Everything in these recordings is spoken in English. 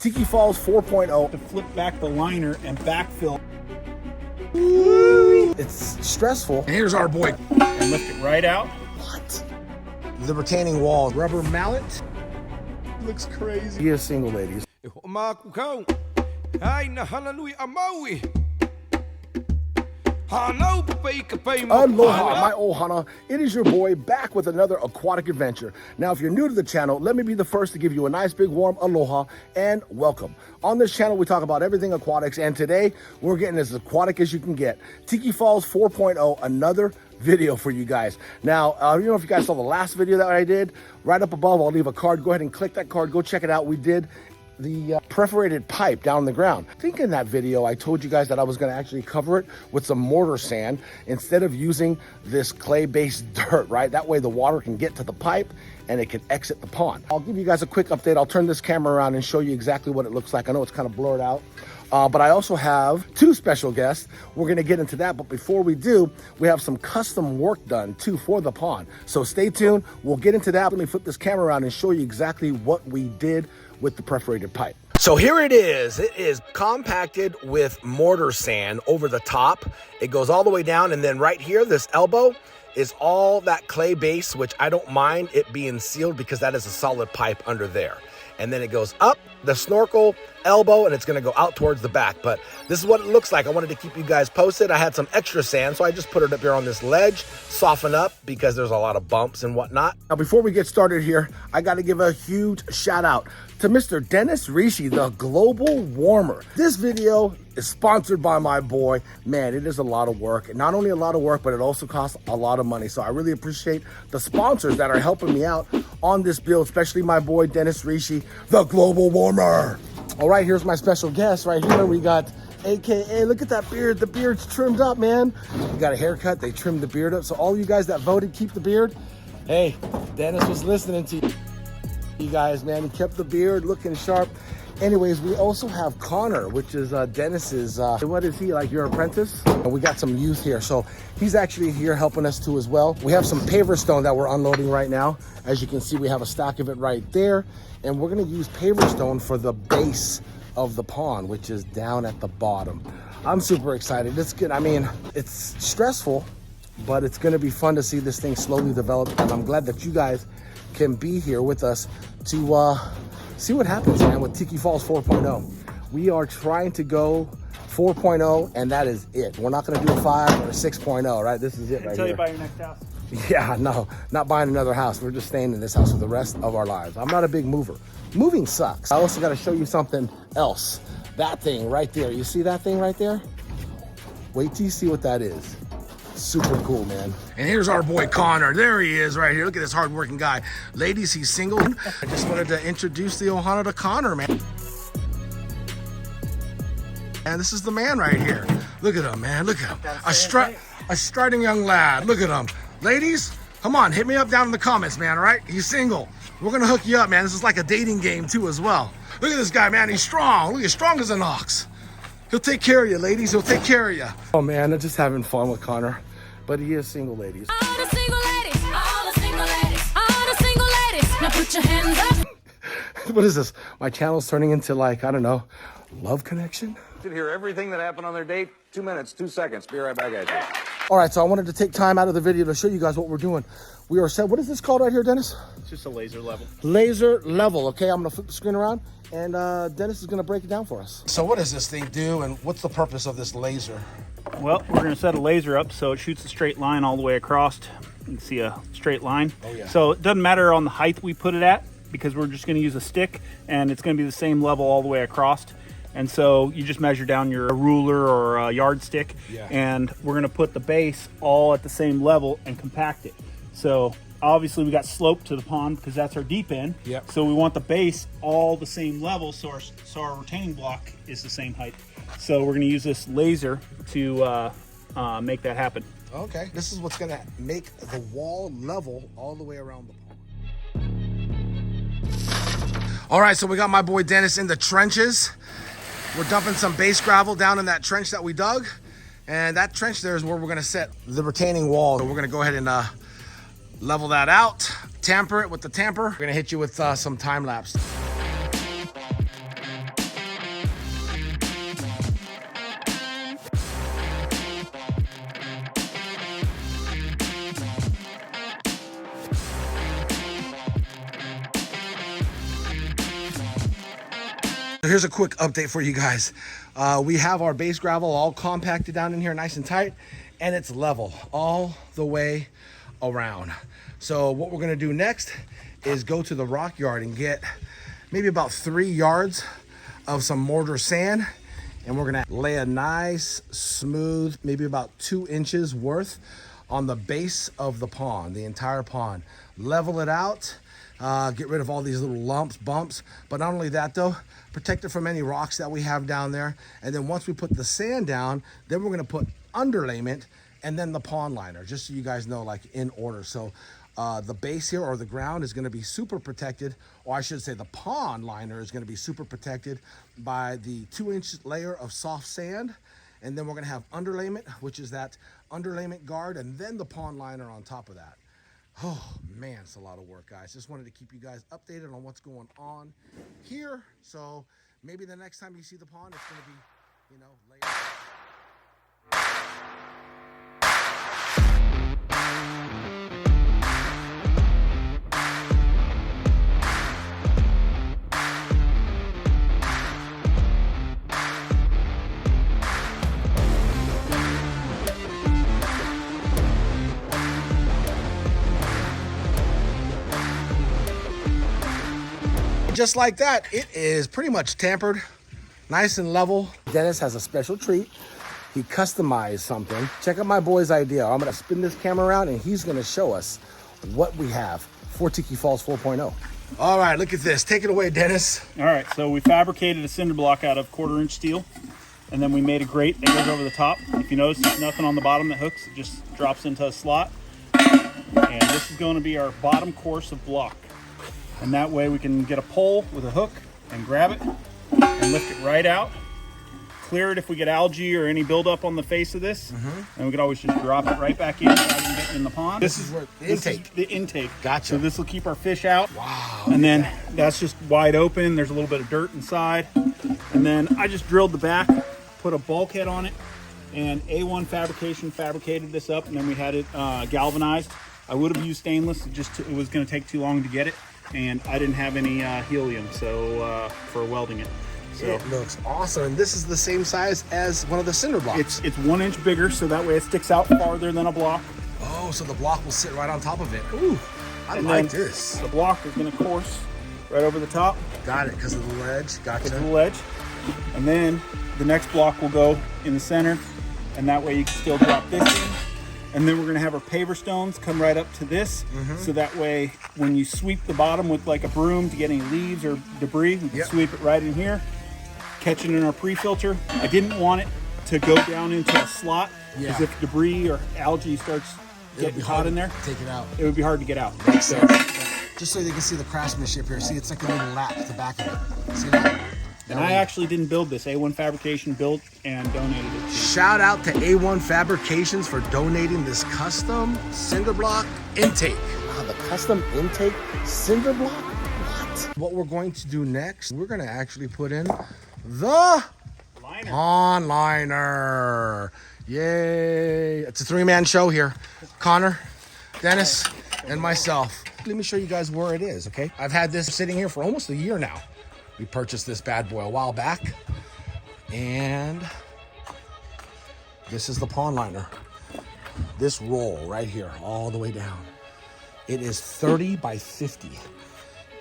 Tiki Falls 4.0. To flip back the liner and backfill. It's stressful. And here's our boy. And lift it right out. What? The retaining wall. Rubber mallet. Looks crazy. He is single, ladies. Hoʻomalu. Hana Hui A Maui. Aloha, my ohana. It is your boy back with another aquatic adventure. Now, if you're new to the channel, let me be the first to give you a nice big warm aloha and welcome. On this channel, we talk about everything aquatics, and today we're getting as aquatic as you can get. Tiki Falls 4.0, another video for you guys. Now, I don't know if you guys saw the last video that I did. Right up above, I'll leave a card. Go ahead and click that card. Go check it out. We did the perforated pipe down on the ground. I think in that video I told you guys that I was going to actually cover it with some mortar sand instead of using this clay-based dirt, right? That way the water can get to the pipe and it can exit the pond. I'll give you guys a quick update. I'll turn this camera around and show you exactly what it looks like. I know it's kind of blurred out, but I also have two special guests. We're going to get into that, but before we do, we have some custom work done too for the pond. So stay tuned. We'll get into that. Let me flip this camera around and show you exactly what we did with the perforated pipe. So here it is. It is compacted with mortar sand over the top. It goes all the way down, and then right here, this elbow is all that clay base, which I don't mind it being sealed because that is a solid pipe under there. And then it goes up the snorkel elbow and it's going to go out towards the back. But this is what it looks like. I wanted to keep you guys posted. I had some extra sand, so I just put it up here on this ledge, soften up because there's a lot of bumps and whatnot. Now, before we get started here, I got to give a huge shout out to Mr. Dennis Riesche, the global warmer. This video is sponsored by my boy. Man, it is a lot of work. And not only a lot of work, but it also costs a lot of money. So I really appreciate the sponsors that are helping me out on this build, especially my boy Dennis Riesche, the global warmer. All right, here's my special guest right here. We got AKA, look at that beard. The beard's trimmed up, man. You got a haircut, they trimmed the beard up. So all you guys that voted keep the beard, hey, Dennis was listening to you guys, man. He kept the beard looking sharp. Anyways, we also have Connor, which is Dennis's, what is he, like your apprentice? And we got some youth here, so he's actually here helping us too as well. We have some paver stone that we're unloading right now. As you can see, we have a stack of it right there, and we're gonna use paver stone for the base of the pond, which is down at the bottom. I'm super excited. It's good. I mean, it's stressful, but it's gonna be fun to see this thing slowly develop, and I'm glad that you guys can be here with us to see what happens, man, with Tiki Falls 4.0. We are trying to go 4.0, and that is it. We're not going to do a 5 or a 6.0, right? This is it right Until here. you buy your next house. Yeah, no, not buying another house. We're just staying in this house for the rest of our lives. I'm not a big mover. Moving sucks. I also got to show you something else. That thing right there. You see that thing right there? Wait till you see what that is. Super cool, man. And here's our boy Connor. There he is right here. Look at this hardworking guy. Ladies, he's single. I just wanted to introduce the ohana to Connor, man. And this is the man right here. Look at him, man. Look at him. A striding young lad. Look at him. Ladies, come on, hit me up down in the comments, man, all right? He's single. We're gonna hook you up, man. This is like a dating game too as well. Look at this guy, man. He's strong. Look, he's strong as an ox. He'll take care of you, ladies. He'll take care of you. Oh, man, I'm just having fun with Connor. But he is single, ladies. All the single ladies, all the single ladies, all the single ladies. Now put your hands up. What is this? My channel's turning into, like, I don't know, Love Connection? To hear everything that happened on their date. 2 minutes, 2 seconds. Be right back at you. All right, so I wanted to take time out of the video to show you guys what we're doing. We are set. What is this called right here, Dennis? It's just a laser level. Laser level. Okay, I'm gonna flip the screen around, and Dennis is gonna break it down for us. So what does this thing do, and what's the purpose of this laser? Well, we're going to set a laser up so it shoots a straight line all the way across. You can see a straight line. Oh, yeah. So it doesn't matter on the height we put it at because we're just going to use a stick and it's going to be the same level all the way across. And so you just measure down your ruler or a yardstick, and we're going to put the base all at the same level and compact it. So obviously we got slope to the pond because that's our deep end. Yep. So we want the base all the same level so our retaining block is the same height. So we're going to use this laser to make that happen. Okay, this is what's gonna make the wall level all the way around the pond. All right, so we got my boy Dennis in the trenches. We're dumping some base gravel down in that trench that we dug. And that trench there is where we're gonna set the retaining wall. So we're gonna go ahead and level that out, tamper it with the tamper. We're gonna hit you with some time lapse. Here's a quick update for you guys. We have our base gravel all compacted down in here nice and tight, and it's level all the way around. So what we're gonna do next is go to the rock yard and get maybe about 3 yards of some mortar sand, and we're gonna lay a nice smooth, maybe about 2 inches worth on the base of the pond, the entire pond. Level it out, get rid of all these little lumps, bumps, but not only that though, protect it from any rocks that we have down there. And then once we put the sand down, then we're gonna put underlayment and then the pond liner, just so you guys know, like in order. So the base here, or the ground, is gonna be super protected, or I should say the pond liner is gonna be super protected by the 2-inch layer of soft sand. And then we're gonna have underlayment, which is that underlayment guard, and then the pond liner on top of that. Oh man, it's a lot of work, guys. Just wanted to keep you guys updated on what's going on here. So maybe the next time you see the pond, it's gonna be, you know, later. Just like that, it is pretty much tampered, nice and level. Dennis has a special treat. He customized something. Check out my boy's idea. I'm gonna spin this camera around and he's gonna show us what we have for Tiki Falls 4.0. All right, look at this. Take it away, Dennis. All right, so we fabricated a cinder block out of 1/4-inch steel, and then we made a grate that goes over the top. If you notice, there's nothing on the bottom that hooks. It just drops into a slot. And this is going to be our bottom course of block. And that way we can get a pole with a hook and grab it and lift it right out. Clear it if we get algae or any buildup on the face of this. And we could always just drop it right back in rather than getting in the pond. This is where the intake. The intake. Gotcha. So this will keep our fish out. Wow. And then that's just wide open. There's a little bit of dirt inside. And then I just drilled the back, put a bulkhead on it, and A1 Fabrication fabricated this up, and then we had it galvanized. I would have used stainless, it was going to take too long to get it, and I didn't have any helium for welding it. So it looks awesome. And this is the same size as one of the cinder blocks. It's 1 inch bigger, so that way it sticks out farther than a block. Oh, so the block will sit right on top of it. Ooh, I like this. The block is going to course right over the top. Got it, because of the ledge. Gotcha. Because of the ledge. And then the next block will go in the center, and that way you can still drop this in. And then we're gonna have our paver stones come right up to this, so that way when you sweep the bottom with like a broom to get any leaves or debris, we can sweep it right in here, catch it in our pre-filter. I didn't want it to go down into a slot, because if debris or algae starts getting hot in there, take it out. it would be hard to get out. Makes sense. Just so you can see the craftsmanship here. See, it's like a little lap at the back of it. See that? And I actually didn't build this. A1 Fabrication built and donated it to me. Shout out to A1 Fabrications for donating this custom cinder block intake. Wow, the custom intake cinder block? What? What we're going to do next, we're going to actually put in the pond liner. Yay. It's a 3-man show here. Connor, Dennis, and myself. Let me show you guys where it is, okay? I've had this sitting here for almost a year now. We purchased this bad boy a while back, and this is the pond liner. This roll right here, all the way down. It is 30 by 50.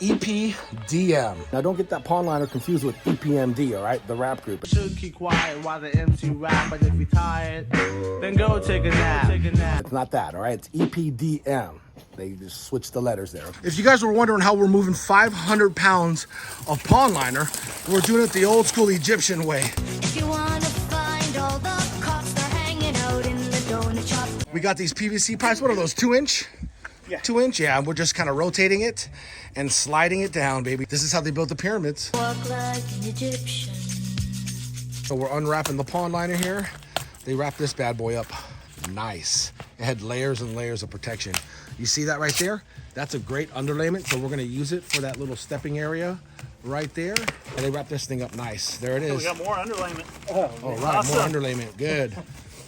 EPDM. Now don't get that pond liner confused with EPMD, all right? The rap group. Should keep quiet while the MC rap, but if you're tired, then go take a nap. It's not that, all right? It's EPDM. They just switched the letters there. If you guys were wondering how we're moving 500 pounds of pond liner, we're doing it the old school Egyptian way. If you wanna find all the cops that are hanging out in the donut shop. We got these PVC pipes. What are those, 2-inch? Yeah. 2-inch, yeah. We're just kind of rotating it and sliding it down, baby. This is how they built the pyramids. Walk like an Egyptian. So we're unwrapping the pond liner here. They wrapped this bad boy up nice. It had layers and layers of protection. You see that right there? That's a great underlayment, so we're gonna use it for that little stepping area right there. And they wrapped this thing up nice. There it is. We got more underlayment. All right, awesome. More underlayment, good.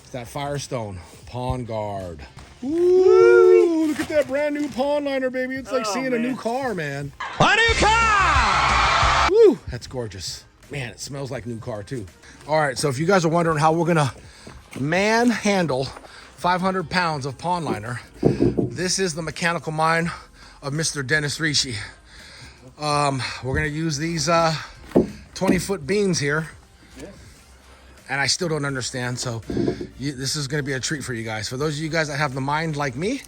It's that Firestone pond guard. Ooh, look at that brand new pond liner, baby. It's like seeing a new car, man. A new car! Woo, that's gorgeous. Man, it smells like new car too. All right, so if you guys are wondering how we're gonna manhandle 500 pounds of pond liner, this is the mechanical mind of Mr. Dennis Riesche. We're gonna use these 20-foot beams here. And I still don't understand, so this is gonna be a treat for you guys. For those of you guys that have the mind like me,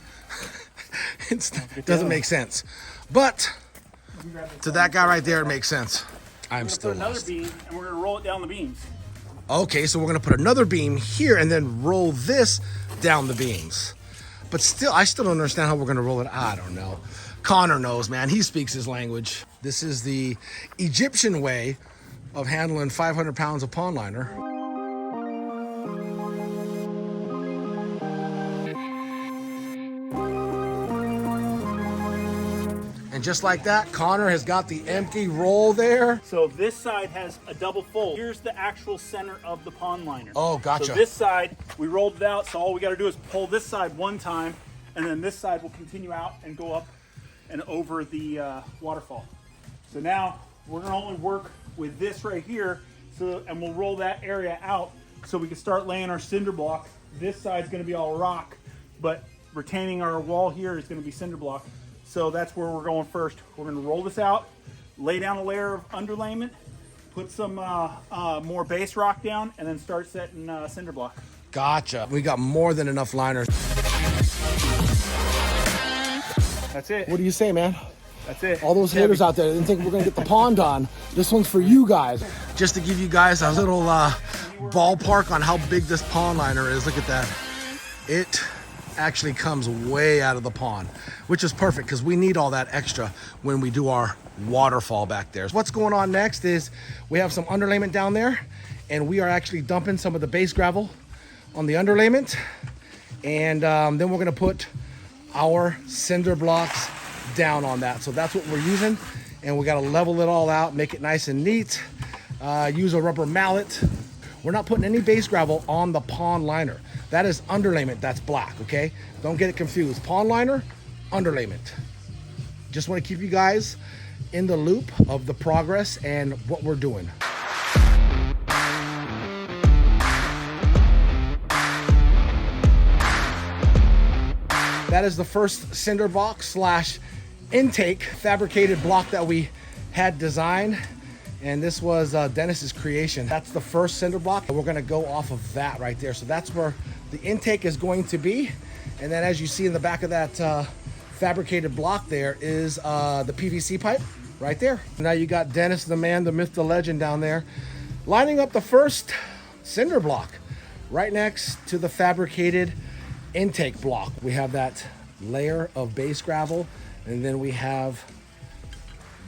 it doesn't make sense. But to that guy right there, it makes sense. I'm still put another lost. beam, and we're gonna roll it down the beams. Okay, so we're gonna put another beam here and then roll this down the beams. But still, I still don't understand how we're gonna roll it. I don't know. Connor knows, man. He speaks his language. This is the Egyptian way of handling 500 pounds of pond liner. And just like that, Connor has got the empty roll there. So this side has a double fold. Here's the actual center of the pond liner. Oh, gotcha. So this side, we rolled it out, so all we gotta do is pull this side one time, and then this side will continue out and go up and over the waterfall. So now, we're gonna only work with this right here, and we'll roll that area out so we can start laying our cinder block. This side's gonna be all rock, but retaining our wall here is gonna be cinder block. So that's where we're going first. We're gonna roll this out, lay down a layer of underlayment, put some more base rock down, and then start setting cinder block. Gotcha. We got more than enough liners. That's it. What do you say, man? That's it. All those haters out there didn't think we're gonna get the pond on. This one's for you guys. Just to give you guys a little ballpark on how big this pond liner is. Look at that. It actually comes way out of the pond, which is perfect because we need all that extra when we do our waterfall back there. What's going on next is we have some underlayment down there, and we are actually dumping some of the base gravel on the underlayment, and then we're gonna put our cinder blocks down on that. So that's what we're using, and we got to level it all out, make it nice and neat. Use a rubber mallet. We're not putting any base gravel on the pond liner. That is underlayment, that's black, okay? Don't get it confused. Pond liner, underlayment. Just want to keep you guys in the loop of the progress and what we're doing. That is the first cinder block slash intake fabricated block that we had designed. And this was Dennis's creation. That's the first cinder block. We're gonna go off of that right there. So that's where the intake is going to be. And then as you see in the back of that fabricated block there is the PVC pipe right there. Now you got Dennis, the man, the myth, the legend down there, lining up the first cinder block right next to the fabricated intake block. We have that layer of base gravel, and then we have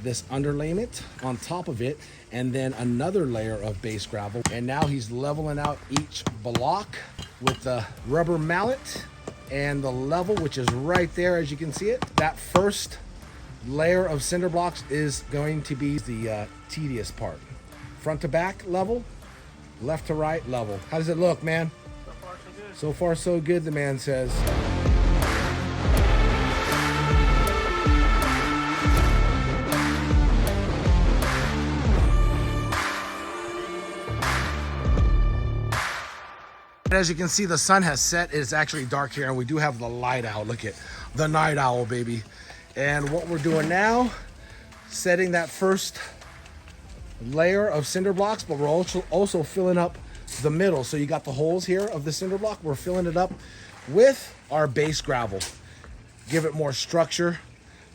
this underlayment on top of it, and then another layer of base gravel. And now he's leveling out each block with the rubber mallet and the level, which is right there as you can see it. That first layer of cinder blocks is going to be the tedious part. Front to back level, left to right level. How does it look, man? So far, so good. So far, so good, the man says. As you can see, the sun has set. It's actually dark here, and we do have the light owl. Look at the night owl, baby. And what we're doing now, setting that first layer of cinder blocks, but we're also filling up the middle. So you got the holes here of the cinder block. We're filling it up with our base gravel. Give it more structure,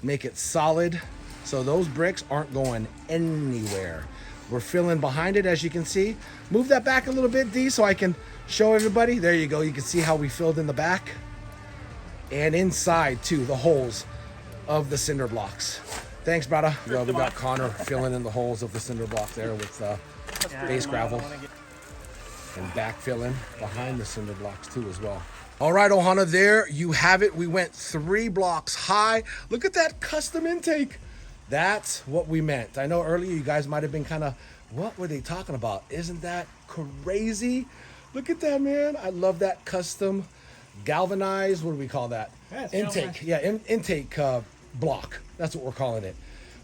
make it solid, so those bricks aren't going anywhere. We're filling behind it, as you can see. Move that back a little bit, D, so I can show everybody. There you go. You can see how we filled in the back and inside too, the holes of the cinder blocks. Thanks, brother. Well, we got Connor filling in the holes of the cinder block there with base gravel and backfilling behind the cinder blocks too as well. All right, Ohana, there you have it. We went 3 blocks high. Look at that custom intake. That's what we meant. I know earlier you guys might have been kind of, what were they talking about? Isn't that crazy? Look at that, man. I love that custom galvanized, what do we call that? Intake. Yeah, intake block. That's what we're calling it.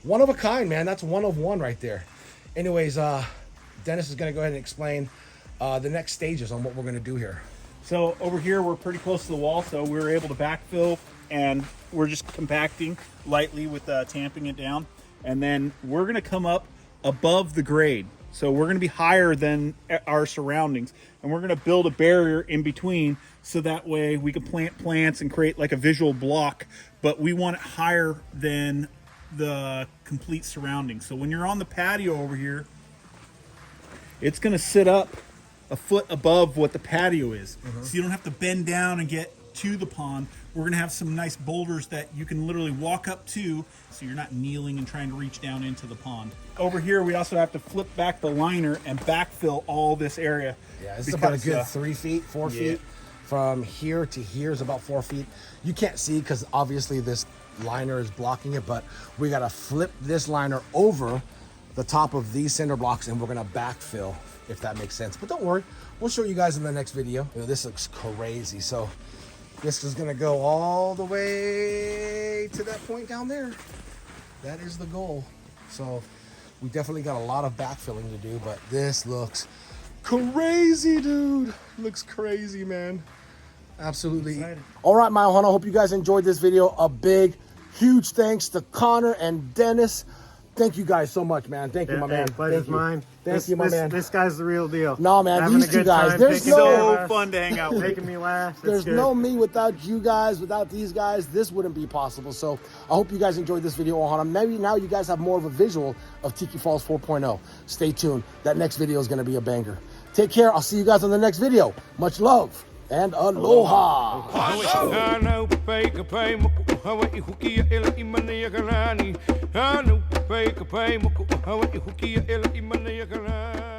One of a kind, man. That's one of one right there. Anyways, Dennis is going to go ahead and explain the next stages on what we're going to do here. So over here, we're pretty close to the wall, so we were able to backfill, and we're just compacting lightly with tamping it down. And then we're gonna come up above the grade. So we're gonna be higher than our surroundings, and we're gonna build a barrier in between, so that way we can plant plants and create like a visual block, but we want it higher than the complete surroundings. So when you're on the patio over here, it's gonna sit up a foot above what the patio is. So you don't have to bend down and get to the pond. We're gonna have some nice boulders that you can literally walk up to, so you're not kneeling and trying to reach down into the pond. Over here, we also have to flip back the liner and backfill all this area. Yeah, this is about a good 3 feet, 4 feet. From here to here is about 4 feet. You can't see because obviously this liner is blocking it, but we gotta flip this liner over the top of these cinder blocks, and we're gonna backfill, if that makes sense. But don't worry, we'll show you guys in the next video. You know, this looks crazy. So this is gonna go all the way to that point down there. That is the goal. So we definitely got a lot of backfilling to do, but this looks crazy, dude. Looks crazy, man. Absolutely. All right, my Ohana, hope you guys enjoyed this video. A big, huge thanks to Connor and Dennis. Thank you guys so much, man. Thank you, my man. Pleasure's mine. Thank you, my man. This guy's the real deal. No, man, Having these a two good guys. time, There's taking care no of us, fun to hang out with. making me laugh. There's good. no me without you guys. Without these guys, this wouldn't be possible. So I hope you guys enjoyed this video, Ohana. Maybe now you guys have more of a visual of Tiki Falls 4.0. Stay tuned. That next video is going to be a banger. Take care. I'll see you guys on the next video. Much love and aloha. Hana Hui A Maui.